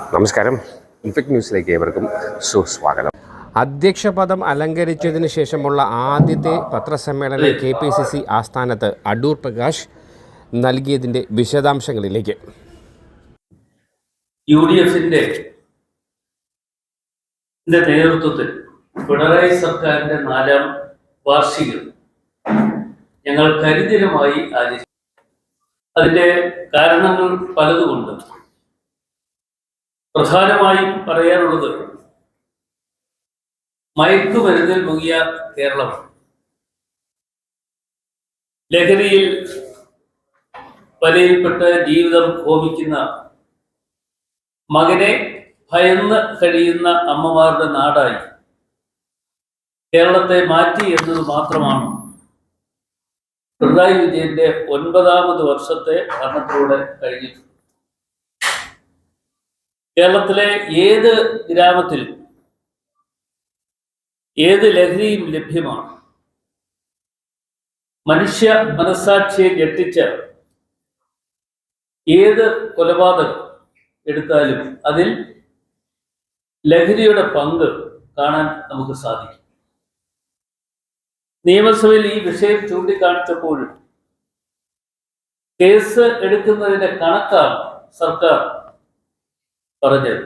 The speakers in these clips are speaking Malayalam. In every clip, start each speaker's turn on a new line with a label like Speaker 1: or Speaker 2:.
Speaker 1: നമസ്കാരം. ഇൻഫെക്ട് ന്യൂസിലേക്ക് ഏവർക്കും സുസ്വാഗതം. അധ്യക്ഷ പദം അലങ്കരിച്ചതിന് ശേഷമുള്ള ആദ്യത്തെ പത്രസമ്മേളനം KPCC ആസ്ഥാനത്ത് അടൂർ പ്രകാശ് നൽകിയതിൻ്റെ വിശദാംശങ്ങളിലേക്ക്.
Speaker 2: UDFിന്റെ നേതൃത്വത്തിൽ പിണറായി സർക്കാരിന്റെ 4ാം വാർഷികം ഞങ്ങൾ കരിദിനമായി ആചരിച്ചു. അതിന്റെ കാരണങ്ങൾ പലതുമുണ്ട്. പ്രധാനമായും പറയാനുള്ളത് മയക്കുമരുന്നിൽ മുങ്ങിയ കേരളമാണ്. ലഹരിയിൽ വലയിൽപ്പെട്ട് ജീവിതം ഹോമിക്കുന്ന മകനെ ഭയന്ന് കഴിയുന്ന അമ്മമാരുടെ നാടായി കേരളത്തെ മാറ്റി എന്നത് മാത്രമാണ് പിണറായി വിജയന്റെ 9ാമത് വർഷത്തെ ഭരണത്തിലൂടെ കഴിഞ്ഞിട്ടുണ്ട്. കേരളത്തിലെ ഏത് ഗ്രാമത്തിലും ഏത് ലഹരിയും ലഭ്യമാണ്. മനുഷ്യ മനസ്സാക്ഷിയെ ഞെട്ടിച്ച ഏത് കൊലപാതകം എടുത്താലും അതിൽ ലഹരിയുടെ പങ്ക് കാണാൻ നമുക്ക് സാധിക്കും. നിയമസഭയിൽ ഈ വിഷയം ചൂണ്ടിക്കാണിച്ചപ്പോഴും കേസ് എടുക്കുന്നതിന്റെ കണക്കാണ് സർക്കാർ പറഞ്ഞത്.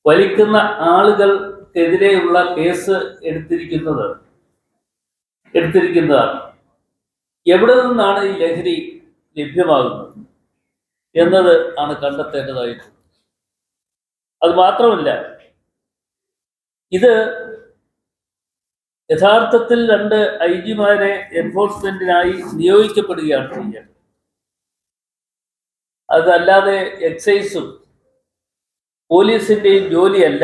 Speaker 2: വലിക്കുന്ന ആളുകൾക്കെതിരെയുള്ള കേസ് എടുത്തിരിക്കുന്നതാണ്. എവിടെ നിന്നാണ് ഈ ലഹരി ലഭ്യമാകുന്നത് എന്നത് ആണ് കണ്ടെത്തേണ്ടതായിട്ട്. അത് മാത്രമല്ല, ഇത് യഥാർത്ഥത്തിൽ 2 IG-മാരെ എൻഫോഴ്സ്മെന്റിനായി നിയോഗിക്കപ്പെടുകയാണ് ചെയ്യുന്നത്. അതല്ലാതെ എക്സൈസും പോലീസിന്റെയും ജോലിയല്ല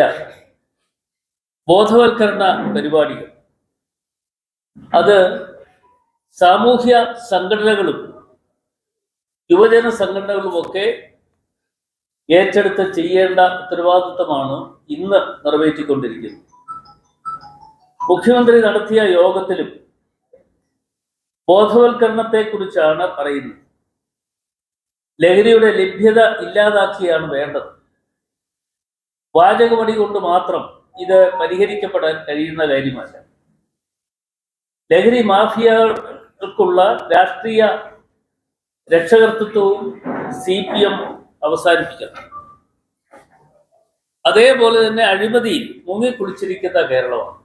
Speaker 2: ബോധവൽക്കരണ പരിപാടികൾ. അത് സാമൂഹ്യ സംഘടനകളും യുവജന സംഘടനകളുമൊക്കെ ഏറ്റെടുത്ത് ചെയ്യേണ്ട ഉത്തരവാദിത്തമാണ് ഇന്ന് നിറവേറ്റിക്കൊണ്ടിരിക്കുന്നത്. മുഖ്യമന്ത്രി നടത്തിയ യോഗത്തിലും ബോധവൽക്കരണത്തെക്കുറിച്ചാണ് പറയുന്നത്. ലഹരിയുടെ ലഭ്യത ഇല്ലാതാക്കിയാണ് വേണ്ടത്. വാചകമടി കൊണ്ട് മാത്രം ഇത് പരിഹരിക്കപ്പെടാൻ കഴിയുന്ന കാര്യമല്ല. ലഹരി മാഫിയകൾക്കുള്ള രാഷ്ട്രീയ രക്ഷകർത്തൃത്വവും CPM അവസാനിപ്പിക്കണം. അതേപോലെ തന്നെ അഴിമതിയിൽ മുങ്ങിക്കുളിച്ചിരിക്കുന്ന കേരളമാണ്.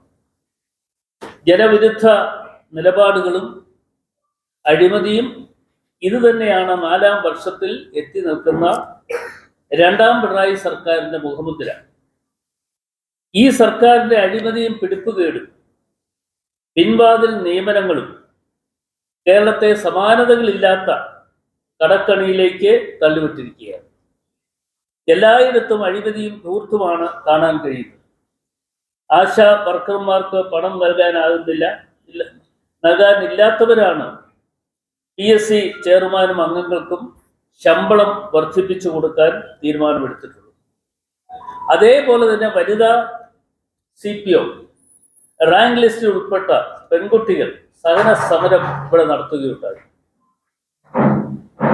Speaker 2: ജനവിരുദ്ധ നിലപാടുകളും അഴിമതിയും ഇത് തന്നെയാണ് 4ാം വർഷത്തിൽ എത്തി നിൽക്കുന്ന 2ാം പിണറായി സർക്കാരിന്റെ മുഖമുദ്ര. ഈ സർക്കാരിന്റെ അഴിമതിയും പിടിപ്പുകേടും പിൻവാതിൽ നിയമനങ്ങളും കേരളത്തെ സമാനതകളില്ലാത്ത കടക്കണിയിലേക്ക് തള്ളിവിട്ടിരിക്കുകയാണ്. എല്ലായിടത്തും അഴിമതിയും ധൂർത്തുമാണ് കാണാൻ കഴിയുന്നത്. ആശാ വർക്കർമാർക്ക് പണം നൽകാനില്ലാത്തവരാണ് PSC ചെയർമാനും അംഗങ്ങൾക്കും ശമ്പളം വർദ്ധിപ്പിച്ചു കൊടുക്കാൻ തീരുമാനമെടുത്തിട്ടുള്ളത്. അതേപോലെ തന്നെ വനിതാ CPO റാങ്ക് ലിസ്റ്റിൽ ഉൾപ്പെട്ട പെൺകുട്ടികൾ സഹന സമരം ഇവിടെ നടത്തുകയുണ്ടായി.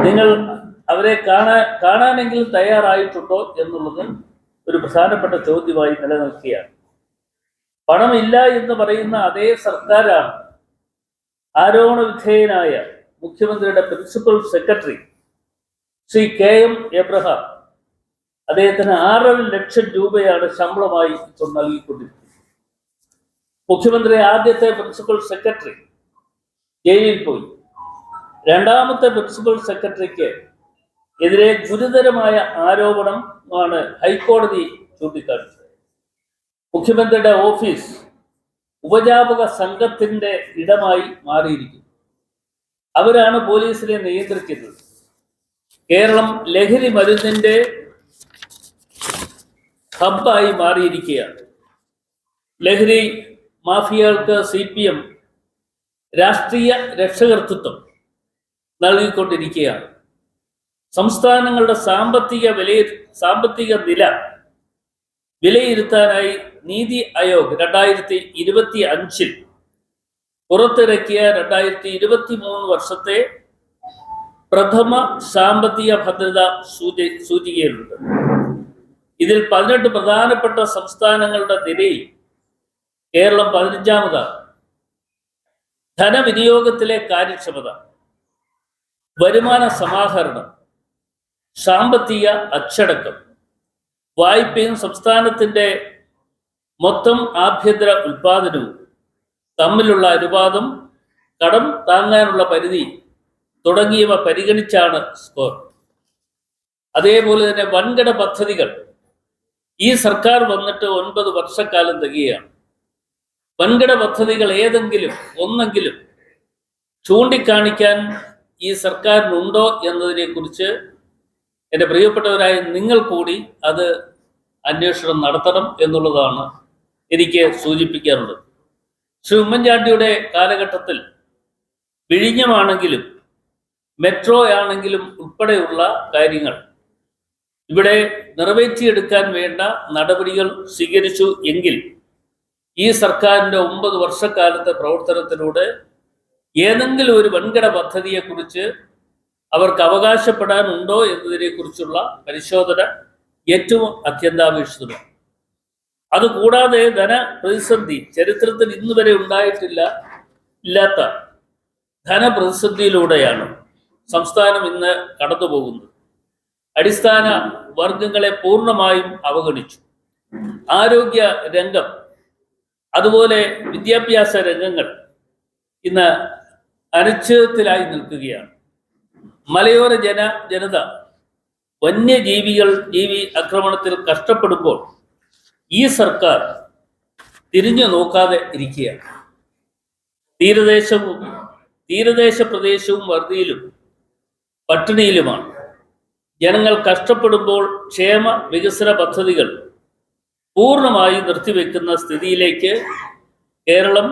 Speaker 2: നിങ്ങൾ അവരെ കാണാനെങ്കിലും തയ്യാറായിട്ടുണ്ടോ എന്നുള്ളത് ഒരു പ്രധാനപ്പെട്ട ചോദ്യമായി നിലനിൽക്കുകയാണ്. പണമില്ല എന്ന് പറയുന്ന അതേ സർക്കാരാണ് ആരോപണ വിധേയനായ മുഖ്യമന്ത്രിയുടെ principal secretary Shri KM Abraham. അദ്ദേഹത്തിന് 6.5 ലക്ഷം രൂപയാണ് ശമ്പളമായി നൽകിക്കൊണ്ടിരിക്കുന്നത്. മുഖ്യമന്ത്രി ആദ്യത്തെ പ്രിൻസിപ്പൽ സെക്രട്ടറി ജയിലിൽ പോയി. 2ാമത്തെ പ്രിൻസിപ്പൽ സെക്രട്ടറിക്ക് എതിരെ ഗുരുതരമായ ആരോപണമാണ് ഹൈക്കോടതി ചൂണ്ടിക്കാണിച്ചത്. മുഖ്യമന്ത്രിയുടെ ഓഫീസ് ഉപജാപക സംഘത്തിന്റെ ഇടമായി മാറിയിരിക്കുന്നു. അവരാണ് പോലീസിനെ നിയന്ത്രിക്കുന്നത്. കേരളം ലഹരി മരുന്നിന്റെ ഹബ്ബായി മാറിയിരിക്കുകയാണ്. ലഹരി മാഫിയകൾക്ക് CPM രാഷ്ട്രീയ രക്ഷകർത്തൃത്വം നൽകിക്കൊണ്ടിരിക്കുകയാണ്. സംസ്ഥാനങ്ങളുടെ സാമ്പത്തിക നില വിലയിരുത്താനായി നീതി ആയോഗ് 2025 പുറത്തിറക്കിയ 2023 വർഷത്തെ പ്രഥമ സാമ്പത്തിക ഭദ്രത സൂചികയിലുണ്ട്. ഇതിൽ 18 പ്രധാനപ്പെട്ട സംസ്ഥാനങ്ങളുടെ നിരയിൽ കേരളം 15-ാമതാണ്. ധനവിനിയോഗത്തിലെ കാര്യക്ഷമത, വരുമാന സമാഹരണം, സാമ്പത്തിക അച്ചടക്കം, വായ്പയും സംസ്ഥാനത്തിൻ്റെ മൊത്തം ആഭ്യന്തര ഉൽപാദനവും തമ്മിലുള്ള അനുപാതം, കടം താങ്ങാനുള്ള പരിധി തുടങ്ങിയവ പരിഗണിച്ചാണ് സ്കോർ. അതേപോലെ തന്നെ വൻകിട പദ്ധതികൾ ഈ സർക്കാർ വന്നിട്ട് 9 വർഷക്കാലം തികയാണ്. വൻകിട പദ്ധതികൾ ഒന്നെങ്കിലും ചൂണ്ടിക്കാണിക്കാൻ ഈ സർക്കാരിനുണ്ടോ എന്നതിനെക്കുറിച്ച് എൻ്റെ പ്രിയപ്പെട്ടവരായ നിങ്ങൾ കൂടി അത് അന്വേഷണം നടത്തണം എന്നുള്ളതാണ് എനിക്ക് സൂചിപ്പിക്കാറുള്ളത്. ശ്രീ ഉമ്മൻചാണ്ടിയുടെ കാലഘട്ടത്തിൽ വിഴിഞ്ഞമാണെങ്കിലും മെട്രോ ആണെങ്കിലും ഉൾപ്പെടെയുള്ള കാര്യങ്ങൾ ഇവിടെ നിറവേറ്റിയെടുക്കാൻ വേണ്ട നടപടികൾ സ്വീകരിച്ചു എങ്കിൽ ഈ സർക്കാരിൻ്റെ 9 വർഷക്കാലത്തെ പ്രവർത്തനത്തിലൂടെ ഏതെങ്കിലും ഒരു വൻകിട പദ്ധതിയെക്കുറിച്ച് അവർക്ക് അവകാശപ്പെടാനുണ്ടോ എന്നതിനെക്കുറിച്ചുള്ള പരിശോധന ഏറ്റവും അത്യന്താപേക്ഷിതമാണ്. അതുകൂടാതെ ധനപ്രതിസന്ധി ചരിത്രത്തിൽ ഇന്ന് വരെ ഇല്ലാത്ത ധനപ്രതിസന്ധിയിലൂടെയാണ് സംസ്ഥാനം ഇന്ന് കടന്നു പോകുന്നത്. അടിസ്ഥാന വർഗങ്ങളെ പൂർണ്ണമായും അവഗണിച്ചു. ആരോഗ്യ രംഗം, അതുപോലെ വിദ്യാഭ്യാസ രംഗങ്ങൾ ഇന്ന് അനിശ്ചിതത്തിലായി നിൽക്കുകയാണ്. മലയോര ജനത ജീവി ആക്രമണത്തിൽ കഷ്ടപ്പെടുമ്പോൾ ഈ സർക്കാർ തിരിഞ്ഞു നോക്കാതെ ഇരിക്കുകയാണ്. തീരദേശ പ്രദേശവും വറുതിയിലും പട്ടിണിയിലുമാണ്. ജനങ്ങൾ കഷ്ടപ്പെടുമ്പോൾ ക്ഷേമ വികസന പദ്ധതികൾ പൂർണ്ണമായി നിർത്തിവെക്കുന്ന സ്ഥിതിയിലേക്ക് കേരളം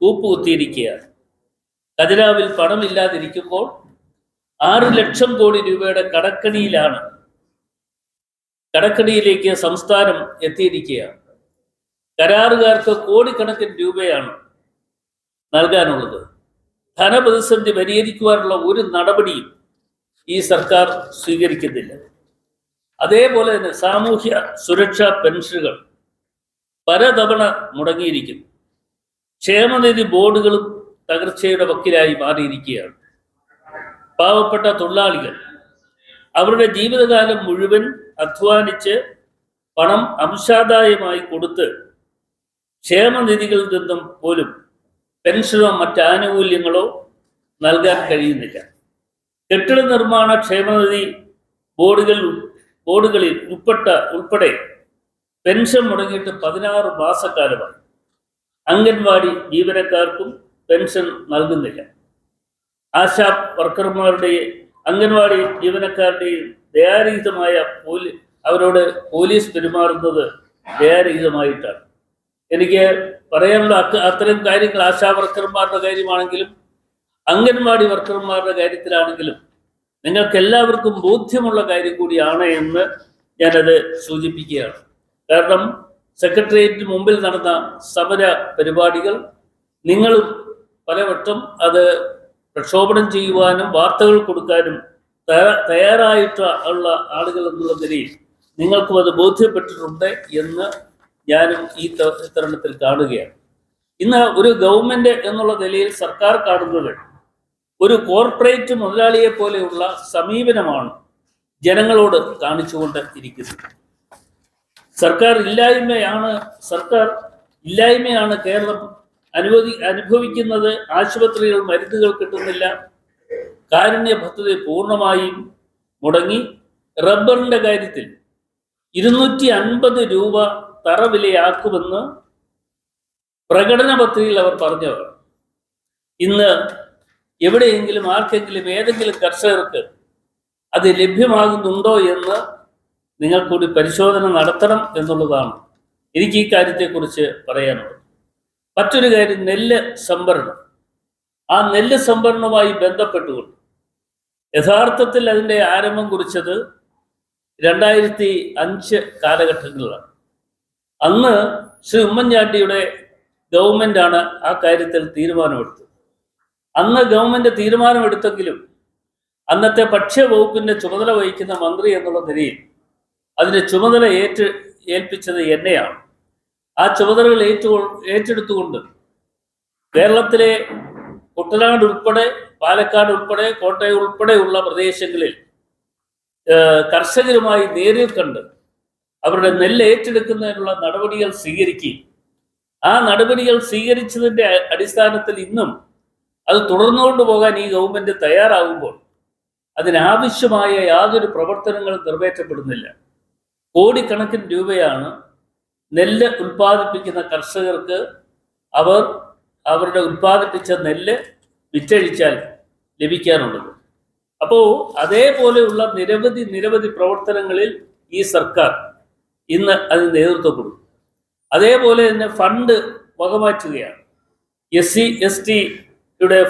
Speaker 2: കൂപ്പുകുത്തിയിരിക്കുകയാണ്. ഖജനാവിൽ പണമില്ലാതിരിക്കുമ്പോൾ 6 ലക്ഷം കോടി രൂപയുടെ കടക്കണിയിലേക്ക് സംസ്ഥാനം എത്തിയിരിക്കുകയാണ്. കരാറുകാർക്ക് കോടിക്കണക്കിന് രൂപയാണ് നൽകാനുള്ളത്. ധനപ്രതിസന്ധി പരിഹരിക്കുവാനുള്ള ഒരു നടപടിയും ഈ സർക്കാർ സ്വീകരിക്കുന്നില്ല. അതേപോലെ തന്നെ സാമൂഹ്യ സുരക്ഷാ പെൻഷനുകൾ പലതവണ മുടങ്ങിയിരിക്കുന്നു. ക്ഷേമനിധി ബോർഡുകളും തകർച്ചയുടെ വക്കിലായി മാറിയിരിക്കുകയാണ്. പാവപ്പെട്ട തൊഴിലാളികൾ അവരുടെ ജീവിതകാലം മുഴുവൻ അധ്വാനിച്ച് പണം അംശാദായമായി കൊടുത്ത് ക്ഷേമനിധികളിൽ നിന്നും പോലും പെൻഷനോ മറ്റ് ആനുകൂല്യങ്ങളോ നൽകാൻ കഴിയുന്നില്ല. കെട്ടിട നിർമ്മാണ ക്ഷേമനിധി ബോർഡുകളിൽ ഉൾപ്പെടെ പെൻഷൻ മുടങ്ങിയിട്ട് 16 മാസക്കാലമായി. അംഗൻവാടി ജീവനക്കാർക്കും പെൻഷൻ നൽകുന്നില്ല. ആശാ വർക്കർമാരുടെയും അംഗൻവാടി ജീവനക്കാരുടെയും ദയാരഹിതമായ അവരോട് പോലീസ് പെരുമാറുന്നത് ദയാരഹിതമായിട്ടാണ്. എനിക്ക് പറയാനുള്ള അത്തരം കാര്യങ്ങൾ ആശാ വർക്കർമാരുടെ കാര്യമാണെങ്കിലും അംഗൻവാടി വർക്കർമാരുടെ കാര്യത്തിലാണെങ്കിലും നിങ്ങൾക്ക് എല്ലാവർക്കും ബോധ്യമുള്ള കാര്യം കൂടിയാണ് എന്ന് ഞാനത് സൂചിപ്പിക്കുകയാണ്. കാരണം സെക്രട്ടേറിയറ്റിന് മുമ്പിൽ നടന്ന സമര പരിപാടികൾ നിങ്ങളും പലവട്ടം അത് പ്രക്ഷോഭണം ചെയ്യുവാനും വാർത്തകൾ കൊടുക്കാനും തയ്യാറായിട്ടുള്ള ആളുകൾ എന്നുള്ള നിലയിൽ നിങ്ങൾക്കും അത് ബോധ്യപ്പെട്ടിട്ടുണ്ട് എന്ന് ഞാനും ഈ തരുണത്തിൽ കാണുകയാണ്. ഇന്ന് ഒരു ഗവൺമെന്റ് എന്നുള്ള നിലയിൽ സർക്കാർ കാണുന്നത് ഒരു കോർപ്പറേറ്റ് മുതലാളിയെ പോലെയുള്ള സമീപനമാണ് ജനങ്ങളോട് കാണിച്ചുകൊണ്ട് ഇരിക്കുന്നത്. സർക്കാർ ഇല്ലായ്മയാണ് കേരളം അനുഭവിക്കുന്നത്. ആശുപത്രികൾ മരുന്നുകൾ കിട്ടുന്നില്ല. കാരുണ്യ പദ്ധതി പൂർണ്ണമായും മുടങ്ങി. റബ്ബറിന്റെ കാര്യത്തിൽ 250 രൂപ തറവിലയാക്കുമെന്ന് പ്രകടന പത്രികയിൽ അവർ പറഞ്ഞവർ ഇന്ന് എവിടെയെങ്കിലും ആർക്കെങ്കിലും ഏതെങ്കിലും കർഷകർക്ക് അത് ലഭ്യമാകുന്നുണ്ടോ എന്ന് നിങ്ങൾ കൂടി പരിശോധന നടത്തണം എന്നുള്ളതാണ് എനിക്ക് ഈ കാര്യത്തെക്കുറിച്ച് പറയാനുള്ളത്. മറ്റൊരു കാര്യം, നെല്ല് സംഭരണം. ആ നെല്ല് സംഭരണവുമായി ബന്ധപ്പെട്ടുകൊണ്ട് യഥാർത്ഥത്തിൽ അതിൻ്റെ ആരംഭം കുറിച്ചത് 2005 കാലഘട്ടങ്ങളിലാണ്. അന്ന് ശ്രീ ഉമ്മൻചാണ്ടിയുടെ ഗവൺമെൻറ്റാണ് ആ കാര്യത്തിൽ തീരുമാനമെടുത്തത്. അന്ന് ഗവൺമെൻറ് തീരുമാനമെടുത്തെങ്കിലും അന്നത്തെ ഭക്ഷ്യവകുപ്പിന്റെ ചുമതല വഹിക്കുന്ന മന്ത്രി എന്നുള്ള നിലയിൽ അതിന്റെ ചുമതല ഏൽപ്പിച്ചത് എന്നെയാണ്. ആ ചുമതലകൾ ഏറ്റെടുത്തുകൊണ്ട് കേരളത്തിലെ കുട്ടനാട് ഉൾപ്പെടെ, പാലക്കാട് ഉൾപ്പെടെ, കോട്ടയം ഉൾപ്പെടെയുള്ള പ്രദേശങ്ങളിൽ കർഷകരുമായി നേരിൽ കണ്ട് അവരുടെ നെല്ല് ഏറ്റെടുക്കുന്നതിനുള്ള നടപടികൾ സ്വീകരിക്കുകയും ആ നടപടികൾ സ്വീകരിച്ചതിന്റെ അടിസ്ഥാനത്തിൽ ഇന്നും അത് തുടർന്നുകൊണ്ട് പോകാൻ ഈ ഗവൺമെന്റ് തയ്യാറാകുമ്പോൾ അതിനാവശ്യമായ യാതൊരു പ്രവർത്തനങ്ങളും നിറവേറ്റപ്പെടുന്നില്ല. കോടിക്കണക്കിന് രൂപയാണ് നെല്ല് ഉൽപ്പാദിപ്പിക്കുന്ന കർഷകർക്ക് അവരുടെ ഉൽപ്പാദിപ്പിച്ച നെല്ല് വിറ്റഴിച്ചാൽ ലഭിക്കാനുള്ളത്. അപ്പോൾ അതേപോലെയുള്ള നിരവധി പ്രവർത്തനങ്ങളിൽ ഈ സർക്കാർ ഇന്ന് അതിന് നേതൃത്വം കൊടുക്കും. അതേപോലെ തന്നെ ഫണ്ട് വകമാറ്റുകയാണ്. SC/ST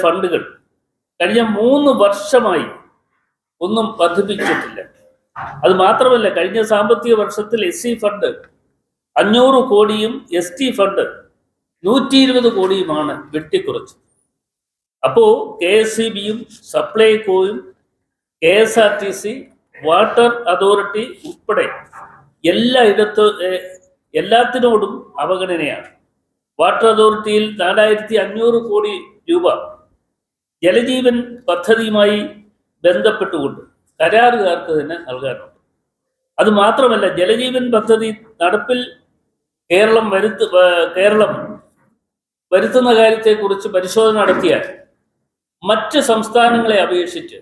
Speaker 2: ഫണ്ടുകൾ കഴിഞ്ഞ 3 വർഷമായി ഒന്നും വർദ്ധിപ്പിച്ചിട്ടില്ല. അത് മാത്രമല്ല, കഴിഞ്ഞ സാമ്പത്തിക വർഷത്തിൽ SC ഫണ്ട് 500 കോടിയും ST ഫണ്ട് 120 കോടിയുമാണ് വെട്ടിക്കുറച്ചത്. അപ്പോ KSEBയും സപ്ലൈകോയും KSRTC, വാട്ടർ അതോറിറ്റി ഉൾപ്പെടെ എല്ലാത്തിനോടും അവഗണനയാണ്. വാട്ടർ അതോറിറ്റിയിൽ 4500 കോടി രൂപ ജലജീവൻ പദ്ധതിയുമായി ബന്ധപ്പെട്ടുകൊണ്ട് കരാറുകാർക്ക് തന്നെ നൽകാനുണ്ട്. അത് മാത്രമല്ല, ജലജീവൻ പദ്ധതി നടപ്പിൽ കേരളം വരുത്തുന്ന കാര്യത്തെക്കുറിച്ച് പരിശോധന നടത്തിയാൽ മറ്റ് സംസ്ഥാനങ്ങളെ അപേക്ഷിച്ച്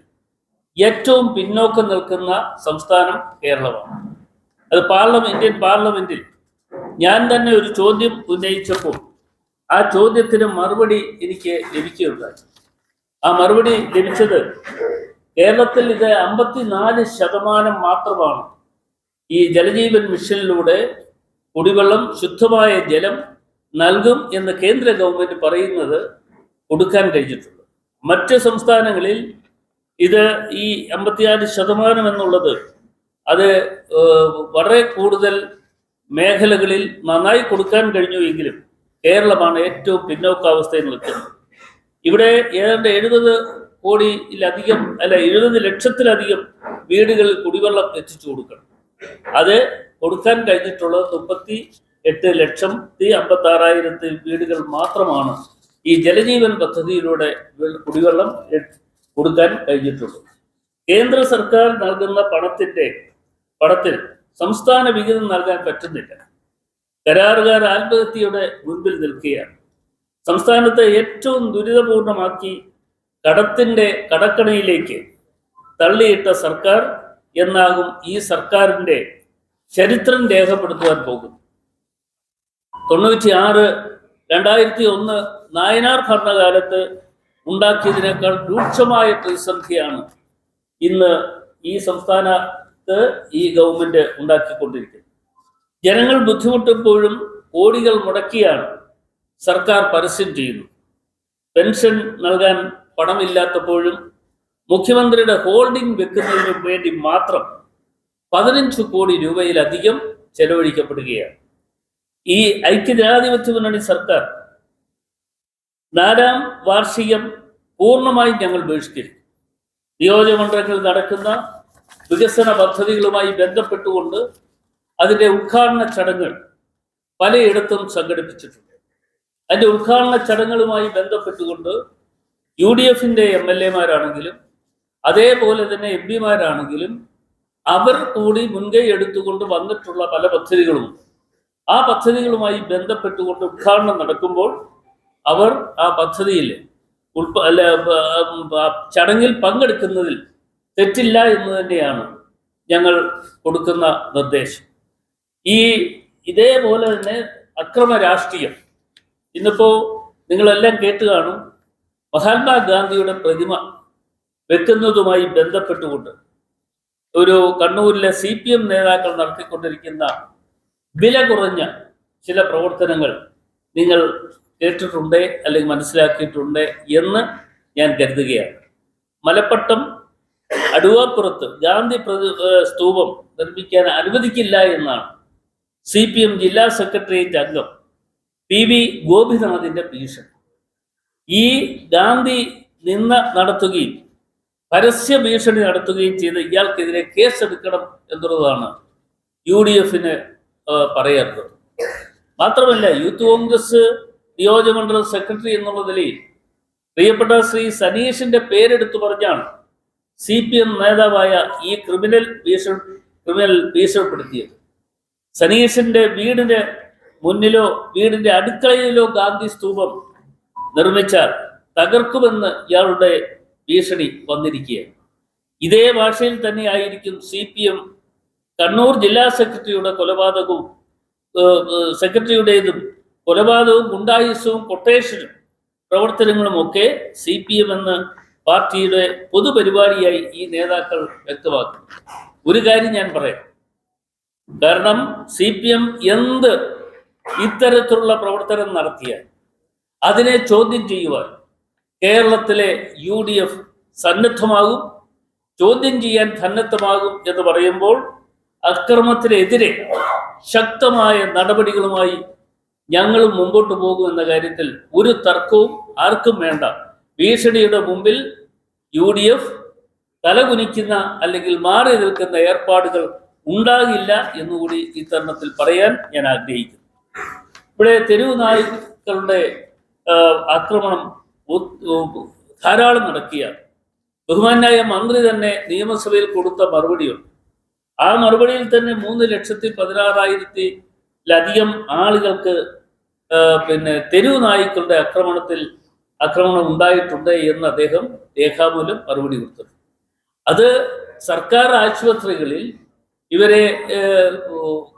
Speaker 2: ഏറ്റവും പിന്നോക്കം നിൽക്കുന്ന സംസ്ഥാനം കേരളമാണ്. അത് ഇന്ത്യൻ പാർലമെന്റിൽ ഞാൻ തന്നെ ഒരു ചോദ്യം ഉന്നയിച്ചപ്പോൾ ആ ചോദ്യത്തിന് മറുപടി എനിക്ക് ലഭിക്കുകയുണ്ടായി. ആ മറുപടി ലഭിച്ചത് കേരളത്തിൽ ഇത് 54% മാത്രമാണ് ഈ ജലജീവൻ മിഷനിലൂടെ കുടിവെള്ളം, ശുദ്ധമായ ജലം നൽകും എന്ന് കേന്ദ്ര ഗവൺമെന്റ് പറയുന്നത് കൊടുക്കാൻ കഴിഞ്ഞിട്ടുള്ളൂ. മറ്റ് സംസ്ഥാനങ്ങളിൽ ഇത് ഈ 54% എന്നുള്ളത് അത് വളരെ കൂടുതൽ മേഖലകളിൽ നന്നായി കൊടുക്കാൻ കഴിഞ്ഞു എങ്കിലും കേരളമാണ് ഏറ്റവും പിന്നോക്കാവസ്ഥയിൽ നിൽക്കുന്നത്. ഇവിടെ ഏതാണ്ട് 70 ലക്ഷത്തിലധികം വീടുകളിൽ കുടിവെള്ളം എത്തിച്ചു കൊടുക്കണം. അത് കൊടുക്കാൻ കഴിഞ്ഞിട്ടുള്ളത് 38,56,000 വീടുകൾ മാത്രമാണ് ഈ ജലജീവൻ പദ്ധതിയിലൂടെ കുടിവെള്ളം കൊടുക്കാൻ കഴിഞ്ഞിട്ടുള്ളത്. കേന്ദ്ര സർക്കാർ നൽകുന്ന പണത്തിൽ സംസ്ഥാന വിഹിതം നൽകാൻ പറ്റുന്നില്ല. കരാറുകാർ ആത്മഹത്യയുടെ മുൻപിൽ നിൽക്കുകയാണ്. സംസ്ഥാനത്തെ ഏറ്റവും ദുരിതപൂർണമാക്കി കടക്കണിയിലേക്ക് തള്ളിയിട്ട സർക്കാർ എന്നാകും ഈ സർക്കാരിന്റെ ചരിത്രം രേഖപ്പെടുത്തുവാൻ പോകും. 96-2001 നായനാർ ഭരണകാലത്ത് ഉണ്ടാക്കിയതിനേക്കാൾ രൂക്ഷമായ പ്രതിസന്ധിയാണ് ഇന്ന് ഈ സംസ്ഥാനത്ത് ഈ ഗവൺമെന്റ് ഉണ്ടാക്കിക്കൊണ്ടിരിക്കുന്നത്. ജനങ്ങൾ ബുദ്ധിമുട്ടുമ്പോഴും കോടികൾ മുടക്കിയാണ് സർക്കാർ പരസ്യം ചെയ്യുന്നത്. പെൻഷൻ നൽകാൻ പണമില്ലാത്തപ്പോഴും മുഖ്യമന്ത്രിയുടെ ഹോൾഡിംഗ് വെക്കുന്നതിന് വേണ്ടി മാത്രം 15 കോടി രൂപയിലധികം ചെലവഴിക്കപ്പെടുകയാണ്. ഈ ഐക്യജനാധിപത്യ മുന്നണി സർക്കാർ 4ാം വാർഷികം പൂർണ്ണമായും ഞങ്ങൾ ബഹിഷ്കരിക്കും. നിയോജകമണ്ഡലങ്ങളിൽ നടക്കുന്ന വികസന പദ്ധതികളുമായി ബന്ധപ്പെട്ടുകൊണ്ട് അതിൻ്റെ ഉദ്ഘാടന ചടങ്ങുകൾ പലയിടത്തും സംഘടിപ്പിച്ചിട്ടുണ്ട്. അതിൻ്റെ ഉദ്ഘാടന ചടങ്ങുകളുമായി ബന്ധപ്പെട്ടുകൊണ്ട് UDFന്റെ MLA-മാരാണെങ്കിലും അതേപോലെ തന്നെ MP-മാരാണെങ്കിലും അവർ കൂടി മുൻകൈ എടുത്തുകൊണ്ട് വന്നിട്ടുള്ള പല പദ്ധതികളുമുണ്ട്. ആ പദ്ധതികളുമായി ബന്ധപ്പെട്ടുകൊണ്ട് ഉദ്ഘാടനം നടക്കുമ്പോൾ അവർ ആ പദ്ധതിയിൽ ചടങ്ങിൽ പങ്കെടുക്കുന്നതിൽ തെറ്റില്ല എന്ന് തന്നെയാണ് ഞങ്ങൾ കൊടുക്കുന്ന നിർദ്ദേശം. ഇതേപോലെ തന്നെ അക്രമ രാഷ്ട്രീയം ഇന്നിപ്പോ നിങ്ങളെല്ലാം കേട്ട് കാണും. മഹാത്മാഗാന്ധിയുടെ പ്രതിമ വെക്കുന്നതുമായി ബന്ധപ്പെട്ടുകൊണ്ട് ഒരു കണ്ണൂരിലെ CPM നേതാക്കൾ നടത്തിക്കൊണ്ടിരിക്കുന്ന വില കുറഞ്ഞ ചില പ്രവർത്തനങ്ങൾ നിങ്ങൾ കേട്ടിട്ടുണ്ട് അല്ലെങ്കിൽ മനസ്സിലാക്കിയിട്ടുണ്ട് എന്ന് ഞാൻ കരുതുകയാണ്. മലപ്പട്ടം അടുവാപ്പുറത്ത് ഗാന്ധി സ്തൂപം നിർമ്മിക്കാൻ അനുവദിക്കില്ല എന്നാണ് CPM ജില്ലാ സെക്രട്ടേറിയറ്റ് അംഗം PV ഗോപിനാഥിന്റെ ഭീഷണി. ഈ ഗാന്ധി നടത്തുകയും പരസ്യ ഭീഷണി നടത്തുകയും ചെയ്ത് ഇയാൾക്കെതിരെ കേസെടുക്കണം എന്നുള്ളതാണ് UDF പറയാറുള്ളത്. മാത്രമല്ല, യൂത്ത് കോൺഗ്രസ് നിയോജകമണ്ഡലം സെക്രട്ടറി എന്നുള്ള നിലയിൽ പ്രിയപ്പെട്ട ശ്രീ സനീഷിന്റെ പേരെടുത്തു പറഞ്ഞാണ് CPM നേതാവായ ഈ ക്രിമിനൽ ഭീഷണിപ്പെടുത്തിയത്. സനീഷിന്റെ വീടിന്റെ മുന്നിലോ വീടിന്റെ അടുക്കളയിലോ ഗാന്ധി സ്തൂപം നിർമ്മിച്ചാൽ തകർക്കുമെന്ന് ഇയാളുടെ ഭീഷണി വന്നിരിക്കുകയാണ്. ഇതേ ഭാഷയിൽ തന്നെയായിരിക്കും CPM കണ്ണൂർ ജില്ലാ സെക്രട്ടറിയുടേതും കൊലപാതകവും ഗുണ്ടായുസവും കൊട്ടേഷനും പ്രവർത്തനങ്ങളും ഒക്കെ CPM എന്ന പാർട്ടിയുടെ പൊതുപരിപാടിയായി ഈ നേതാക്കൾ വ്യക്തമാക്കുന്നു. ഒരു കാര്യം ഞാൻ പറയാം, കാരണം CPM എന്ത് ഇത്തരത്തിലുള്ള പ്രവർത്തനം നടത്തിയാൽ അതിനെ ചോദ്യം ചെയ്യുവാൻ കേരളത്തിലെ UDF സന്നദ്ധമാകും, ചോദ്യം ചെയ്യാൻ സന്നദ്ധമാകും എന്ന് പറയുമ്പോൾ അക്രമത്തിനെതിരെ ശക്തമായ നടപടികളുമായി ഞങ്ങളും മുമ്പോട്ട് പോകും എന്ന കാര്യത്തിൽ ഒരു തർക്കവും ആർക്കും വേണ്ട. ഭീഷണിയുടെ മുമ്പിൽ UDF തലകുനിക്കുന്ന അല്ലെങ്കിൽ മാറി നിൽക്കുന്ന ഏർപ്പാടുകൾ ഉണ്ടാകില്ല എന്നുകൂടി ഈ തരുണത്തിൽ പറയാൻ ഞാൻ ആഗ്രഹിക്കുന്നു. ഇവിടെ തെരുവ് നായ്ക്കളുടെ ആക്രമണം ധാരാളം നടക്കുകയാണ്. ബഹുമാനായ മന്ത്രി തന്നെ നിയമസഭയിൽ കൊടുത്ത മറുപടിയുണ്ട്. ആ മറുപടിയിൽ തന്നെ 3,16,000-ലധികം ആളുകൾക്ക് തെരുവ് നായ്ക്കളുടെ ആക്രമണം ഉണ്ടായിട്ടുണ്ട് എന്ന് അദ്ദേഹം രേഖാമൂലം മറുപടി കൊടുത്തു. അത് സർക്കാർ ആശുപത്രികളിൽ ഇവരെ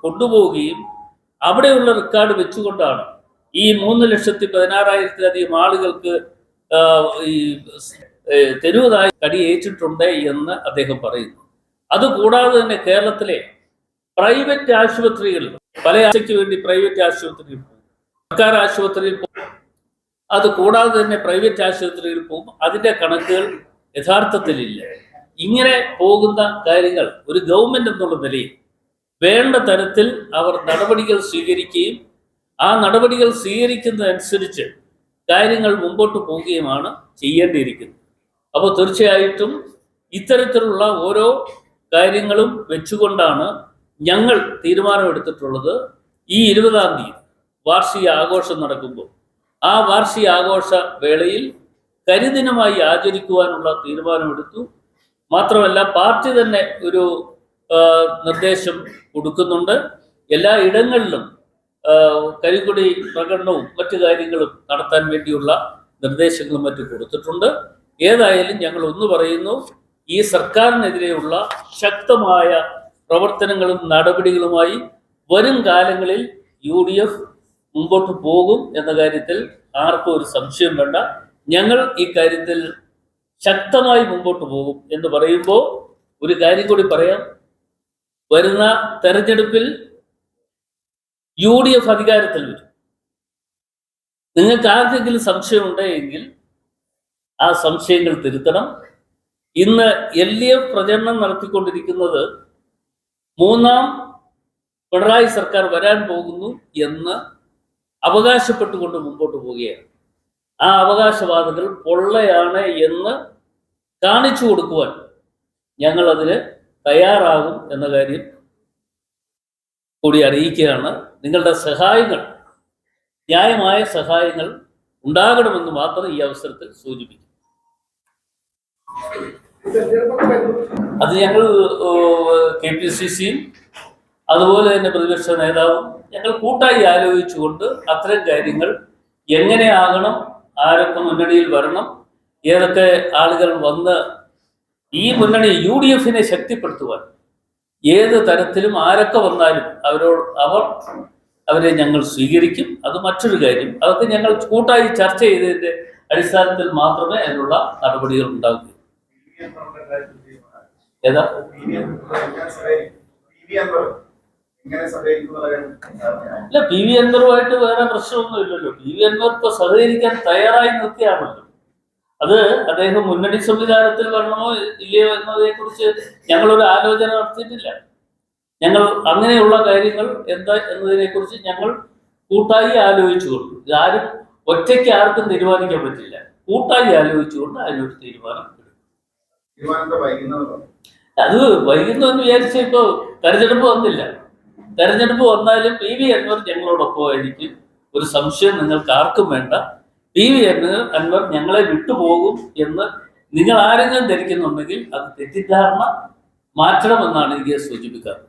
Speaker 2: കൊണ്ടുപോവുകയും അവിടെയുള്ള റെക്കോർഡ് വെച്ചുകൊണ്ടാണ് ഈ 3,16,000-ലധികം ആളുകൾക്ക് ഈ തെരുവ് നായ കടിയേറ്റിട്ടുണ്ട് എന്ന് അദ്ദേഹം പറയുന്നു. അതുകൂടാതെ തന്നെ കേരളത്തിലെ പ്രൈവറ്റ് ആശുപത്രികൾ പല ആശയ്ക്ക് വേണ്ടി പ്രൈവറ്റ് ആശുപത്രിയിൽ പോകും, സർക്കാർ ആശുപത്രിയിൽ പോകും, അതുകൂടാതെ തന്നെ പ്രൈവറ്റ് ആശുപത്രിയിൽ പോകും. അതിൻ്റെ കണക്കുകൾ യഥാർത്ഥത്തിലില്ല. ഇങ്ങനെ പോകുന്ന കാര്യങ്ങൾ ഒരു ഗവൺമെന്റ് എന്നുള്ള നിലയിൽ വേണ്ട തരത്തിൽ അവർ നടപടികൾ സ്വീകരിക്കുകയും ആ നടപടികൾ സ്വീകരിക്കുന്നതനുസരിച്ച് കാര്യങ്ങൾ മുമ്പോട്ട് പോവുകയുമാണ് ചെയ്യേണ്ടിയിരിക്കുന്നത്. അപ്പോൾ തീർച്ചയായിട്ടും ഇത്തരത്തിലുള്ള ഓരോ കാര്യങ്ങളും വെച്ചുകൊണ്ടാണ് ഞങ്ങൾ തീരുമാനമെടുത്തിട്ടുള്ളത്. ഈ 20-ാം തീയതി വാർഷിക ആഘോഷം നടക്കുമ്പോൾ ആ വാർഷിക ആഘോഷ വേളയിൽ കരിദിനമായി ആചരിക്കുവാനുള്ള തീരുമാനമെടുത്തു. മാത്രമല്ല, പാർട്ടി തന്നെ ഒരു നിർദ്ദേശം കൊടുക്കുന്നുണ്ട്. എല്ലാ ഇടങ്ങളിലും കരിങ്കൊടി പ്രകടനവും മറ്റു കാര്യങ്ങളും നടത്താൻ വേണ്ടിയുള്ള നിർദ്ദേശങ്ങളും മറ്റും കൊടുത്തിട്ടുണ്ട്. ഏതായാലും ഞങ്ങൾ ഒന്ന് പറയുന്നു, ഈ സർക്കാരിനെതിരെയുള്ള ശക്തമായ പ്രവർത്തനങ്ങളും നടപടികളുമായി വരും കാലങ്ങളിൽ UDF മുമ്പോട്ട് പോകും എന്ന കാര്യത്തിൽ ആർക്കും ഒരു സംശയം വേണ്ട. ഞങ്ങൾ ഈ കാര്യത്തിൽ ശക്തമായി മുമ്പോട്ട് പോകും എന്ന് പറയുമ്പോൾ ഒരു കാര്യം കൂടി പറയാം. വരുന്ന തെരഞ്ഞെടുപ്പിൽ UDF അധികാരത്തിൽ വരും. നിങ്ങൾക്ക് ആർക്കെങ്കിലും സംശയമുണ്ടെങ്കിൽ ആ സംശയങ്ങൾ തിരുത്തണം. ഇന്ന് LDF പ്രചരണം നടത്തിക്കൊണ്ടിരിക്കുന്നത് 3ാം പിണറായി സർക്കാർ വരാൻ പോകുന്നു എന്ന് അവകാശപ്പെട്ടുകൊണ്ട് മുമ്പോട്ട് പോവുകയാണ്. ആ അവകാശവാദങ്ങൾ പൊള്ളയാണ് എന്ന് കാണിച്ചു കൊടുക്കുവാൻ ഞങ്ങൾ അതിന് തയ്യാറാകും എന്ന കാര്യം കൂടി അറിയിക്കുകയാണ്. നിങ്ങളുടെ സഹായങ്ങൾ, ന്യായമായ സഹായങ്ങൾ ഉണ്ടാകണമെന്ന് മാത്രം ഈ അവസരത്തിൽ സൂചിപ്പിക്കും. അത് ഞങ്ങൾ KPCCയും അതുപോലെ തന്നെ പ്രതിപക്ഷ നേതാവും ഞങ്ങൾ കൂട്ടായി ആലോചിച്ചുകൊണ്ട് അത്തരം കാര്യങ്ങൾ എങ്ങനെയാകണം, ആരൊക്കെ മുന്നണിയിൽ വരണം, ഏതൊക്കെ ആളുകൾ വന്ന് ഈ മുന്നണി UDFനെ ശക്തിപ്പെടുത്തുവാൻ ഏത് തരത്തിലും ആരൊക്കെ വന്നാലും അവരെ ഞങ്ങൾ സ്വീകരിക്കും. അത് മറ്റൊരു കാര്യം. അതൊക്കെ ഞങ്ങൾ കൂട്ടായി ചർച്ച ചെയ്തതിന്റെ അടിസ്ഥാനത്തിൽ മാത്രമേ അതിനുള്ള നടപടികൾ ഉണ്ടാവുകയുള്ളൂ. ഏതാ ഇല്ല, PV അൻവറുമായിട്ട് വേറെ പ്രശ്നമൊന്നും ഇല്ലല്ലോ. PV അൻവർ ഇപ്പൊ സഹകരിക്കാൻ തയ്യാറായി നിർത്തിയാണല്ലോ. അത് അദ്ദേഹം മുന്നണി സംവിധാനത്തിൽ വരണമോ ഇല്ലയോ എന്നതിനെ കുറിച്ച് ഞങ്ങളൊരു ആലോചന നടത്തിയിട്ടില്ല. ഞങ്ങൾ അങ്ങനെയുള്ള കാര്യങ്ങൾ എന്താ എന്നതിനെ കുറിച്ച് ഞങ്ങൾ കൂട്ടായി ആലോചിച്ചുകൊണ്ട്, ഇതാരും ഒറ്റയ്ക്ക് ആർക്കും തീരുമാനിക്കാൻ പറ്റില്ല, കൂട്ടായി ആലോചിച്ചുകൊണ്ട് അതിനൊരു തീരുമാനം എടുക്കും. അത് വൈകുന്നു എന്ന് വിചാരിച്ച ഇപ്പൊ തെരഞ്ഞെടുപ്പ് വന്നില്ല. തെരഞ്ഞെടുപ്പ് വന്നാലും PV അൻവർ ഞങ്ങളോടൊപ്പമായിരിക്കും. ഒരു സംശയം നിങ്ങൾക്ക് ആർക്കും വേണ്ട. PV അൻവർ ഞങ്ങളെ വിട്ടുപോകും എന്ന് നിങ്ങൾ ആരെങ്കിലും ധരിക്കുന്നുണ്ടെങ്കിൽ അത് തെറ്റിദ്ധാരണ മാറ്റണമെന്നാണ് എനിക്ക് സൂചിപ്പിക്കാറ്.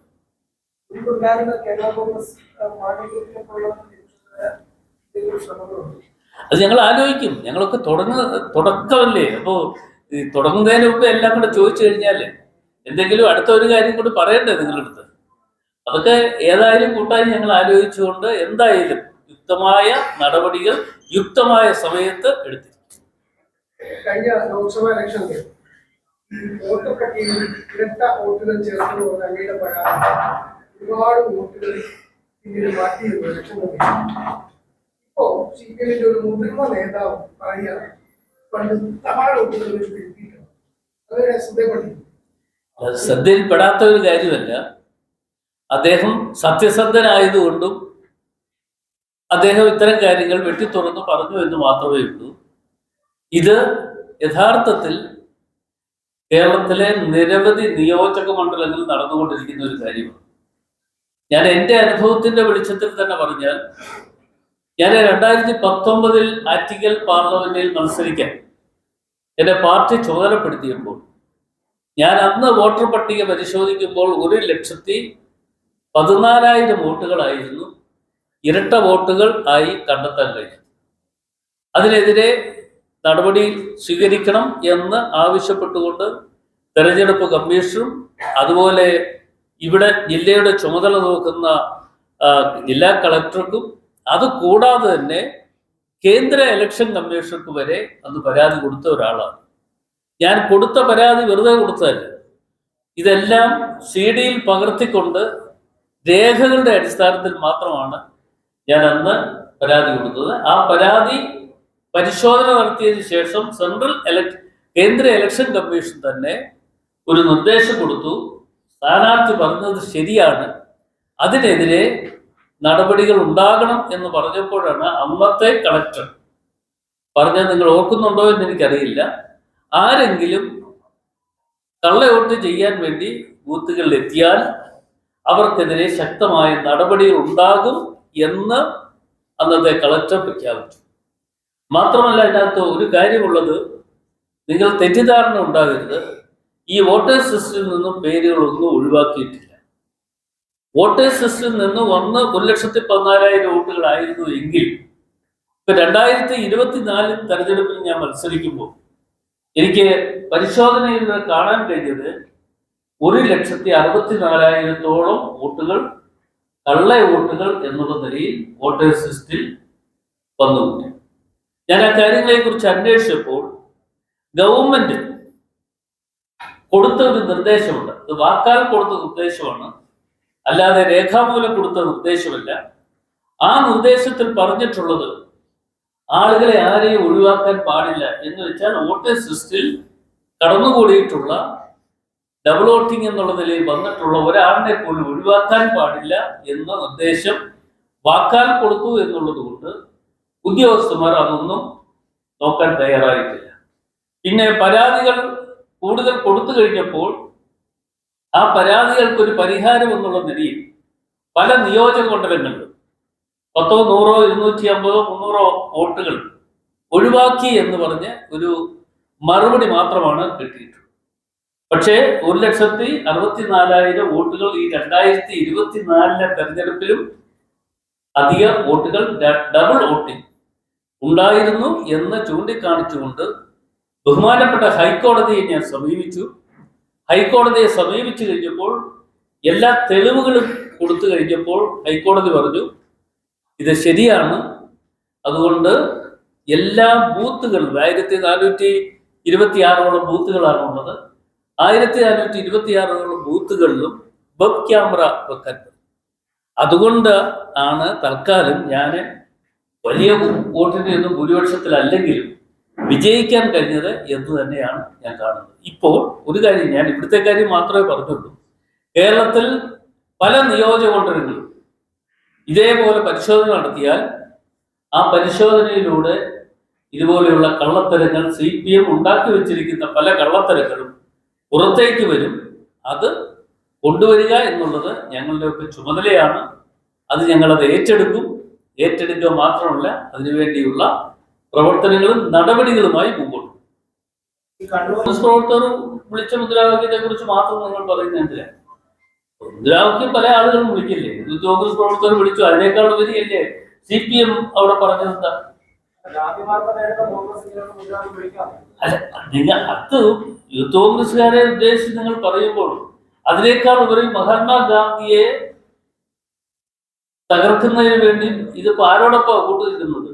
Speaker 2: അത് ഞങ്ങൾ ആലോചിക്കും. ഞങ്ങളൊക്കെ തുടക്കമല്ലേ. അപ്പോൾ ഈ തുടങ്ങുന്നതിന് മുമ്പ് എല്ലാം കൂടെ ചോദിച്ചു കഴിഞ്ഞാൽ എന്തെങ്കിലും അടുത്ത ഒരു കാര്യം കൂടി പറയണ്ടേ നിങ്ങളുടെ അടുത്ത്. അതൊക്കെ ഏതായാലും കൂട്ടായി ഞങ്ങൾ ആലോചിച്ചുകൊണ്ട് എന്തായാലും യുക്തമായ നടപടികൾ യുക്തമായ സമയത്ത് എടുത്തിരിക്കും.
Speaker 3: കഴിഞ്ഞ ലോക്സഭാ ഇലക്ഷനിൽ വോട്ട് പട്ടികയിൽ ഇരട്ട വോട്ടുകൾ ചേർത്ത് അങ്ങയുടെ പരാതി ഒരുപാട് വോട്ടുകൾ പിന്നീട് മാറ്റിയിരുന്നു ഇലക്ഷൻ കമ്മീഷൻ. ഇപ്പോ CPM-ന്റെ ഒരു മുതിർന്ന നേതാവ് പറയുകയാണ് പണ്ട് തപാൽ വോട്ടുകൾ തിരുത്തിയിട്ടുണ്ട്. അങ്ങനെ ശ്രദ്ധപ്പെട്ടിട്ടുണ്ട്.
Speaker 2: ശ്രദ്ധയിൽപ്പെടാത്ത ഒരു കാര്യമല്ല. അദ്ദേഹം സത്യസന്ധനായതുകൊണ്ടും അദ്ദേഹം ഇത്തരം കാര്യങ്ങൾ വെട്ടിത്തുറന്ന് പറഞ്ഞു എന്ന് മാത്രമേ ഉള്ളൂ. ഇത് യഥാർത്ഥത്തിൽ കേരളത്തിലെ നിരവധി നിയോജക മണ്ഡലങ്ങളിൽ നടന്നുകൊണ്ടിരിക്കുന്ന ഒരു കാര്യമാണ്. ഞാൻ എൻ്റെ അനുഭവത്തിന്റെ വെളിച്ചത്തിൽ തന്നെ പറഞ്ഞാൽ, ഞാൻ 2019 ആറ്റിങ്ങൽ പാർലമെന്റിൽ മത്സരിക്കാൻ എന്റെ പാർട്ടി ചുമതലപ്പെടുത്തിയപ്പോൾ ഞാൻ അന്ന് വോട്ടർ പട്ടിക പരിശോധിക്കുമ്പോൾ 1,14,000 വോട്ടുകളായിരുന്നു ഇരട്ട വോട്ടുകൾ ആയി കണ്ടെത്താൻ കഴിഞ്ഞു. അതിനെതിരെ നടപടി സ്വീകരിക്കണം എന്ന് ആവശ്യപ്പെട്ടുകൊണ്ട് തെരഞ്ഞെടുപ്പ് കമ്മീഷനും അതുപോലെ ഇവിടെ ജില്ലയുടെ ചുമതല നോക്കുന്ന ജില്ലാ കളക്ടർക്കും അത് കൂടാതെ തന്നെ കേന്ദ്ര ഇലക്ഷൻ കമ്മീഷണർക്ക് വരെ അന്ന് പരാതി കൊടുത്ത ഒരാളാണ് ഞാൻ. കൊടുത്ത പരാതി വെറുതെ കൊടുത്തതല്ല. ഇതെല്ലാം CD-യിൽ പകർത്തിക്കൊണ്ട് രേഖകളുടെ അടിസ്ഥാനത്തിൽ മാത്രമാണ് ഞാൻ അന്ന് പരാതി കൊടുത്തത്. ആ പരാതി പരിശോധന നടത്തിയതിനു ശേഷം കേന്ദ്ര ഇലക്ഷൻ കമ്മീഷൻ തന്നെ ഒരു നിർദ്ദേശം കൊടുത്തു. സ്ഥാനാർത്ഥി പറഞ്ഞത് ശരിയാണ്, അതിനെതിരെ നടപടികൾ ഉണ്ടാകണം എന്ന് പറഞ്ഞപ്പോഴാണ് അന്നത്തെ കളക്ടർ പറഞ്ഞത്. നിങ്ങൾ ഓർക്കുന്നുണ്ടോ എന്ന് എനിക്കറിയില്ല, ആരെങ്കിലും കള്ളവോട്ട് ചെയ്യാൻ വേണ്ടി ബൂത്തുകളിൽ എത്തിയാൽ അവർക്കെതിരെ ശക്തമായ നടപടികൾ ഉണ്ടാകും എന്ന് അന്നത്തെ കളക്ടർ പ്രഖ്യാപിച്ചു. മാത്രമല്ല, അതിനകത്ത് ഒരു കാര്യമുള്ളത്, നിങ്ങൾ തെറ്റിദ്ധാരണ ഉണ്ടാകരുത്. ഈ വോട്ടേഴ്സ് ലിസ്റ്റിൽ നിന്നും പേരുകളൊന്നും ഒഴിവാക്കിയിട്ടില്ല. വോട്ടേഴ്സ് ലിസ്റ്റിൽ നിന്ന് വന്ന് 1,14,000 വോട്ടുകളായിരുന്നു എങ്കിൽ ഇപ്പൊ 2024 തെരഞ്ഞെടുപ്പിൽ ഞാൻ മത്സരിക്കുമ്പോൾ എനിക്ക് പരിശോധനയിൽ കാണാൻ കഴിഞ്ഞത് 1,64,000-ഓളം വോട്ടുകൾ കള്ള വോട്ടുകൾ എന്നുള്ള നിലയിൽ വോട്ടേഴ്സ് ലിസ്റ്റിൽ വന്നുകൂടി. ഞാൻ ആ കാര്യങ്ങളെ കുറിച്ച് അന്വേഷിച്ചപ്പോൾ ഗവൺമെന്റ് കൊടുത്ത ഒരു നിർദ്ദേശമുണ്ട്. ഇത് വാക്കാൽ കൊടുത്ത നിർദ്ദേശമാണ്, അല്ലാതെ രേഖാമൂലം കൊടുത്ത നിർദ്ദേശമല്ല. ആ നിർദ്ദേശത്തിൽ പറഞ്ഞിട്ടുള്ളത് ആളുകളെ ആരെയും ഒഴിവാക്കാൻ പാടില്ല എന്ന് വെച്ചാൽ വോട്ടേഴ്സ് ലിസ്റ്റിൽ കടന്നുകൂടിയിട്ടുള്ള ഡബിൾ വോട്ടിംഗ് എന്നുള്ള നിലയിൽ വന്നിട്ടുള്ള ഒരാളിനെ പോലും ഒഴിവാക്കാൻ പാടില്ല എന്ന നിർദ്ദേശം വാക്കാൽ കൊടുത്തു എന്നുള്ളത് കൊണ്ട് ഉദ്യോഗസ്ഥന്മാർ അതൊന്നും നോക്കാൻ തയ്യാറായിട്ടില്ല. പിന്നെ പരാതികൾ കൂടുതൽ കൊടുത്തു കഴിഞ്ഞപ്പോൾ ആ പരാതികൾക്കൊരു പരിഹാരം എന്നുള്ള നിലയിൽ പല നിയോജക മണ്ഡലങ്ങളിലും 10, 100, 250, 300 വോട്ടുകൾ ഒഴിവാക്കി എന്ന് പറഞ്ഞ് ഒരു മറുപടി മാത്രമാണ് കിട്ടിയിട്ടുള്ളത്. പക്ഷേ 1,64,000 വോട്ടുകൾ ഈ 2024 തെരഞ്ഞെടുപ്പിലും അധിക വോട്ടുകൾ ഡബിൾ വോട്ടിംഗ് ഉണ്ടായിരുന്നു എന്ന് ചൂണ്ടിക്കാണിച്ചുകൊണ്ട് ബഹുമാനപ്പെട്ട ഹൈക്കോടതിയെ ഞാൻ സമീപിച്ചു. ഹൈക്കോടതിയെ സമീപിച്ചു കഴിഞ്ഞപ്പോൾ എല്ലാ തെളിവുകളും കൊടുത്തു കഴിഞ്ഞപ്പോൾ ഹൈക്കോടതി പറഞ്ഞു ഇത് ശരിയാണ്, അതുകൊണ്ട് എല്ലാ ബൂത്തുകളിലും 1426 ബൂത്തുകളാണുള്ളത്. 1426 ബൂത്തുകളിലും വെബ് ക്യാമറ വെക്കാൻ പറ്റും. അതുകൊണ്ട് ആണ് തൽക്കാലം ഞാൻ വലിയ വോട്ടിന്റെ ഒന്നും ഭൂരിപക്ഷത്തിലല്ലെങ്കിലും വിജയിക്കാൻ കഴിഞ്ഞത് എന്ന് തന്നെയാണ് ഞാൻ കാണുന്നത്. ഇപ്പോൾ ഒരു കാര്യം, ഞാൻ ഇവിടുത്തെ കാര്യം മാത്രമേ പറഞ്ഞുള്ളൂ. കേരളത്തിൽ പല നിയോജക മണ്ഡലങ്ങളും ഇതേപോലെ പരിശോധന നടത്തിയാൽ ആ പരിശോധനയിലൂടെ ഇതുപോലെയുള്ള കള്ളത്തരങ്ങൾ CPM ഉണ്ടാക്കി വെച്ചിരിക്കുന്ന പല കള്ളത്തരങ്ങളും പുറത്തേക്ക് വരും. അത് കൊണ്ടുവരിക എന്നുള്ളത് ഞങ്ങളുടെയൊക്കെ ചുമതലയാണ്. അത് ഞങ്ങളത് ഏറ്റെടുക്കുക മാത്രമല്ല, അതിനുവേണ്ടിയുള്ള പ്രവർത്തനങ്ങളും നടപടികളുമായി മുമ്പോട്ട്. കോൺഗ്രസ് പ്രവർത്തകർ വിളിച്ച മുദ്രാവാക്യത്തെ കുറിച്ച് മാത്രം നിങ്ങൾ പറയുന്നത് എന്തിനാ? മുദ്രാവാക്യം പല ആളുകളും വിളിക്കില്ലേ? കോൺഗ്രസ് പ്രവർത്തകർ വിളിച്ചു, അതിനേക്കാൾ ഉപരിയല്ലേ CPM അവിടെ പറഞ്ഞതെന്താ? അല്ല, നിങ്ങൾ അത് യൂത്ത് കോൺഗ്രസ്സുകാരെ ഉദ്ദേശിച്ച് നിങ്ങൾ പറയുമ്പോൾ അതിനേക്കാൾ ഉപരി മഹാത്മാഗാന്ധിയെ തകർക്കുന്നതിന് വേണ്ടി ഇതിപ്പോ ആരോടൊപ്പം കൂട്ടുനിൽക്കുന്നത്?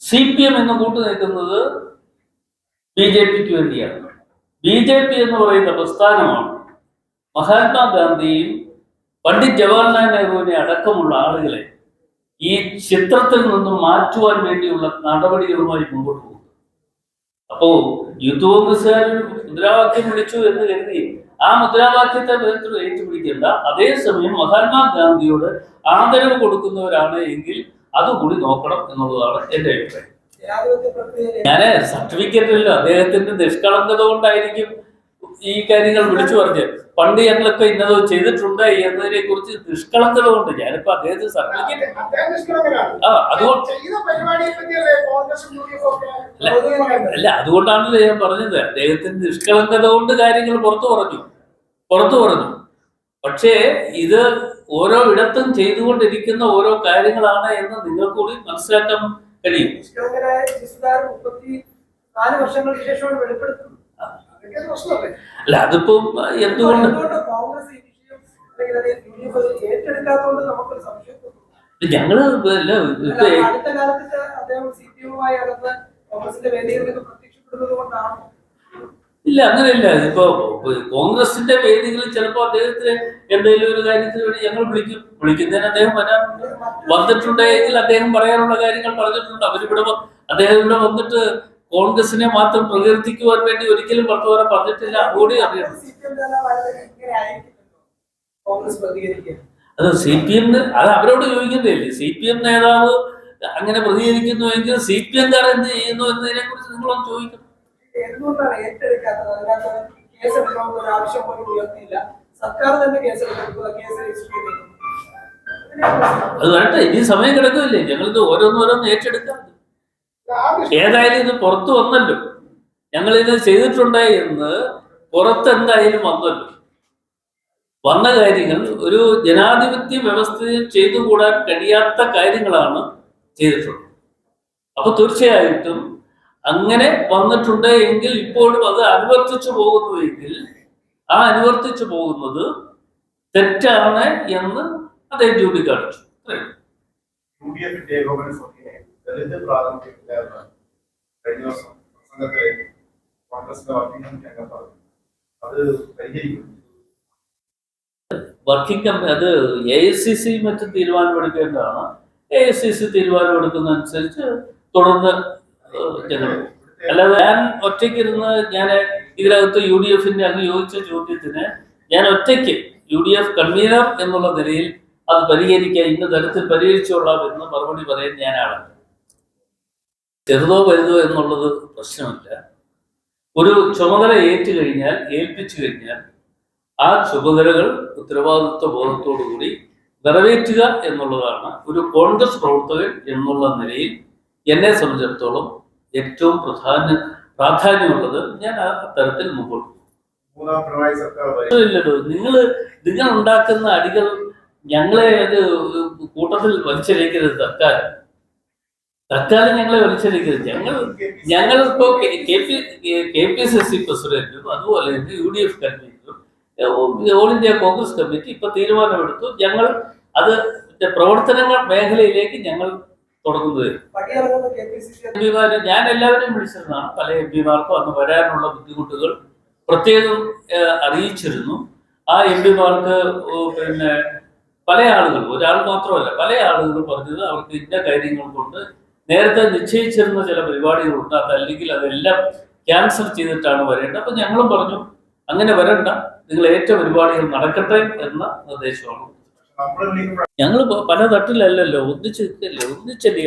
Speaker 2: CPM എന്ന് കൂട്ടുനിൽക്കുന്നത് BJPക്ക് വേണ്ടിയാണ്. BJP എന്ന് പറയുന്ന പ്രസ്ഥാനമാണ് മഹാത്മാഗാന്ധിയും പണ്ഡിറ്റ് ജവഹർലാൽ നെഹ്റുവിനെ അടക്കമുള്ള ആളുകളെ ഈ ചിത്രത്തിൽ നിന്നും മാറ്റുവാൻ വേണ്ടിയുള്ള നടപടികളുമായി മുമ്പോട്ട് പോകും. അപ്പോ യൂത്ത് കോൺഗ്രസ്സുകാർ മുദ്രാവാക്യം വിളിച്ചു എന്ന് കരുതി ആ മുദ്രാവാക്യത്തെ ഏറ്റുപിടിക്കേണ്ട. അതേസമയം മഹാത്മാഗാന്ധിയോട് ആദരവ് കൊടുക്കുന്നവരാണ് എങ്കിൽ അതുകൂടി നോക്കണം എന്നുള്ളതാണ് എന്റെ അഭിപ്രായം. ഞാന് സർട്ടിഫിക്കറ്റില്ല, അദ്ദേഹത്തിന്റെ നിഷ്കളങ്കത കൊണ്ടായിരിക്കും ഈ കാര്യങ്ങൾ വിളിച്ചു പറഞ്ഞത്. പണ്ട് ഞങ്ങളൊക്കെ ഇന്നത് ചെയ്തിട്ടുണ്ട് എന്നതിനെ കുറിച്ച് നിഷ്കളങ്കത കൊണ്ട് ഞാനിപ്പോ അദ്ദേഹത്തിന് സർട്ടിഫിക്കറ്റ് അല്ല, അതുകൊണ്ടാണല്ലോ ഞാൻ പറഞ്ഞത്. അദ്ദേഹത്തിന്റെ നിഷ്കളങ്കത കൊണ്ട് കാര്യങ്ങൾ പുറത്തു പറഞ്ഞു. പക്ഷേ ഇത് ഓരോ ഇടത്തും ചെയ്തുകൊണ്ടിരിക്കുന്ന ഓരോ കാര്യങ്ങളാണ് എന്ന് നിങ്ങൾക്ക് കൂടി മനസ്സിലാക്കാൻ കഴിയും. അല്ല, അതിപ്പം എന്തുകൊണ്ട് ഞങ്ങള് ഇല്ല, അങ്ങനെയല്ല. ഇപ്പൊ കോൺഗ്രസിന്റെ വേദികളിൽ ചിലപ്പോ അദ്ദേഹത്തിന് എന്തെങ്കിലും ഒരു കാര്യത്തിന് വേണ്ടി ഞങ്ങൾ വിളിക്കുന്നതിന് അദ്ദേഹം വന്നിട്ടുണ്ടെങ്കിൽ അദ്ദേഹം പറയാനുള്ള കാര്യങ്ങൾ പറഞ്ഞിട്ടുണ്ട്. അദ്ദേഹം ഇവിടെ വന്നിട്ട് കോൺഗ്രസിനെ മാത്രം പ്രകീർത്തിക്കുവാൻ വേണ്ടി ഒരിക്കലും വർത്തമാനം പറഞ്ഞിട്ടില്ല. അതുകൂടി അറിയണം. അത് CPM അത് അവരോട് ചോദിക്കുന്നതല്ലേ. CPM നേതാവ് അങ്ങനെ പ്രതികരിക്കുന്നുവെങ്കിൽ CPM-കാർ എന്ത് ചെയ്യുന്നു എന്നതിനെ കുറിച്ച് നിങ്ങളൊന്ന് ചോദിക്കണം. അത് വരട്ടെ, ഇനി സമയം കിടക്കുമല്ലേ. ഞങ്ങളിത് ഓരോന്നോരോന്ന് ഏറ്റെടുക്കാം. ഏതായാലും ഇത് പുറത്തു വന്നല്ലോ, ഞങ്ങളിത് ചെയ്തിട്ടുണ്ട് എന്ന് പുറത്ത് എന്തായാലും വന്ന കാര്യങ്ങൾ ഒരു ജനാധിപത്യ വ്യവസ്ഥയിൽ ചെയ്തുകൂടാൻ കഴിയാത്ത കാര്യങ്ങളാണ് ചെയ്തിട്ടുള്ളത്. അപ്പൊ തീർച്ചയായിട്ടും അങ്ങനെ വന്നിട്ടുണ്ട് എങ്കിൽ ഇപ്പോഴും അത് അനുവർത്തിച്ചു പോകുന്നുവെങ്കിൽ ആ അനുവർത്തിച്ചു പോകുന്നത് തെറ്റാണ് എന്ന് അദ്ദേഹം ചൂണ്ടിക്കാണിച്ചു. വർക്കിംഗ് കമ്മിറ്റി അത് AICC മറ്റും തീരുമാനമെടുക്കേണ്ടതാണ്. AICC തീരുമാനമെടുക്കുന്നതനുസരിച്ച് തുടർന്ന് ഞങ്ങൾ, അല്ലാതെ ഞാൻ ഒറ്റയ്ക്കിരുന്ന് ഞാൻ ഇതിനകത്ത് UDF-ന്റെ അങ്ങ് ചോദിച്ച ചോദ്യത്തിന് ഞാൻ ഒറ്റയ്ക്ക് UDF കൺവീനർ എന്നുള്ള നിലയിൽ അത് പരിഹരിക്കാൻ ഇന്ന തരത്തിൽ പരിഹരിച്ചോളാം എന്ന് മറുപടി പറയാൻ ഞാനാണ്. ചെറുതോ വലുതോ എന്നുള്ളത് പ്രശ്നമില്ല. ഒരു ചുമതല ഏൽപ്പിച്ചു കഴിഞ്ഞാൽ ആ ചുമതലകൾ ഉത്തരവാദിത്വ ബോധത്തോടുകൂടി നിറവേറ്റുക എന്നുള്ളതാണ് ഒരു കോൺഗ്രസ് പ്രവർത്തകൻ എന്നുള്ള നിലയിൽ എന്നെ സംബന്ധിച്ചിടത്തോളം ഏറ്റവും പ്രാധാന്യമുള്ളത്. ഞാൻ ആ തരത്തിൽ മുമ്പോട്ട് ഇല്ലല്ലോ. നിങ്ങൾ ഉണ്ടാക്കുന്ന അടികൾ ഞങ്ങളെ അത് കൂട്ടത്തിൽ വലിച്ചെറിയിക്കരുത്. തൽക്കാലം ഞങ്ങളെ വലിച്ചെറിയിക്കരുത്. ഞങ്ങളിപ്പോ KPCC പ്രസിഡന്റും അതുപോലെ തന്നെ UDF കൺവീനറും ഓൾ ഇന്ത്യ കോൺഗ്രസ് കമ്മിറ്റി ഇപ്പൊ തീരുമാനമെടുത്തു. ഞങ്ങൾ അത് പ്രവർത്തനങ്ങൾ മേഖലയിലേക്ക് ഞങ്ങൾ തുടങ്ങുന്നത്. MP-മാര് ഞാൻ എല്ലാവരെയും വിളിച്ചിരുന്നതാണ്. പല MP-മാർക്കും അന്ന് വരാനുള്ള ബുദ്ധിമുട്ടുകൾ പ്രത്യേകം അറിയിച്ചിരുന്നു. ആ MP-മാർക്ക് പിന്നെ പല ആളുകൾ, ഒരാൾ മാത്രമല്ല പല ആളുകൾ പറഞ്ഞത് അവർക്ക് ഇന്ന കാര്യങ്ങൾ കൊണ്ട് നേരത്തെ നിശ്ചയിച്ചിരുന്ന ചില പരിപാടികളുണ്ട്, അതല്ലെങ്കിൽ അതെല്ലാം ക്യാൻസൽ ചെയ്തിട്ടാണ് വരേണ്ടത്. അപ്പൊ ഞങ്ങളും പറഞ്ഞു അങ്ങനെ വരണ്ട, നിങ്ങൾ ഏറ്റ പരിപാടികൾ നടക്കട്ടെ എന്ന നിർദ്ദേശമാണ്. ഞങ്ങൾ പല തട്ടിലല്ലല്ലോ, ഒന്നിച്ചല്ലേ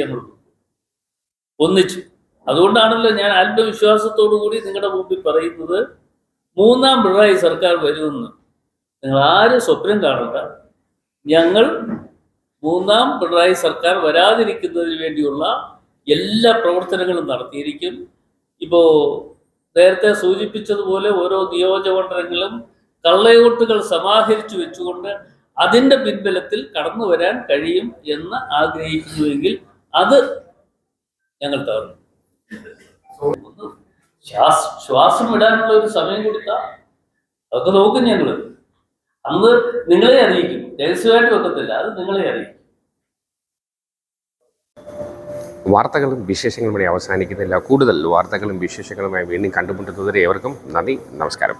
Speaker 2: ഒന്നിച്ചു. അതുകൊണ്ടാണല്ലോ ഞാൻ ആത്മവിശ്വാസത്തോടു കൂടി നിങ്ങളുടെ മുമ്പിൽ പറയുന്നത് മൂന്നാം പിണറായി സർക്കാർ വരുമെന്ന് നിങ്ങൾ ആരും സ്വപ്നം കാണണ്ട. ഞങ്ങൾ മൂന്നാം പിണറായി സർക്കാർ വരാതിരിക്കുന്നതിന് വേണ്ടിയുള്ള എല്ലാ പ്രവർത്തനങ്ങളും നടത്തിയിരിക്കും. ഇപ്പോൾ നേരത്തെ സൂചിപ്പിച്ചതുപോലെ ഓരോ നിയോജകമണ്ഡലങ്ങളും കള്ളവോട്ടുകൾ സമാഹരിച്ചു വെച്ചുകൊണ്ട് അതിൻ്റെ പിൻബലത്തിൽ കടന്നു വരാൻ കഴിയും എന്ന് ആഗ്രഹിക്കുന്നുവെങ്കിൽ അത് ഞങ്ങൾ തകർന്നു. ശ്വാസം വിടാനുള്ള ഒരു സമയം കൊടുത്താൽ അതൊക്കെ നോക്കും ഞങ്ങൾ. അന്ന് നിങ്ങളെ അറിയിക്കും, രഹസ്യമായിട്ട് വെക്കത്തില്ല, അത് നിങ്ങളെ അറിയിക്കും.
Speaker 1: വാർത്തകളും വിശേഷങ്ങളും ഇവിടെ അവസാനിക്കുന്നില്ല. കൂടുതൽ വാർത്തകളും വിശേഷങ്ങളുമായി വീണ്ടും കണ്ടുമുട്ടുന്നതുവരെ ഏവർക്കും നന്ദി, നമസ്കാരം.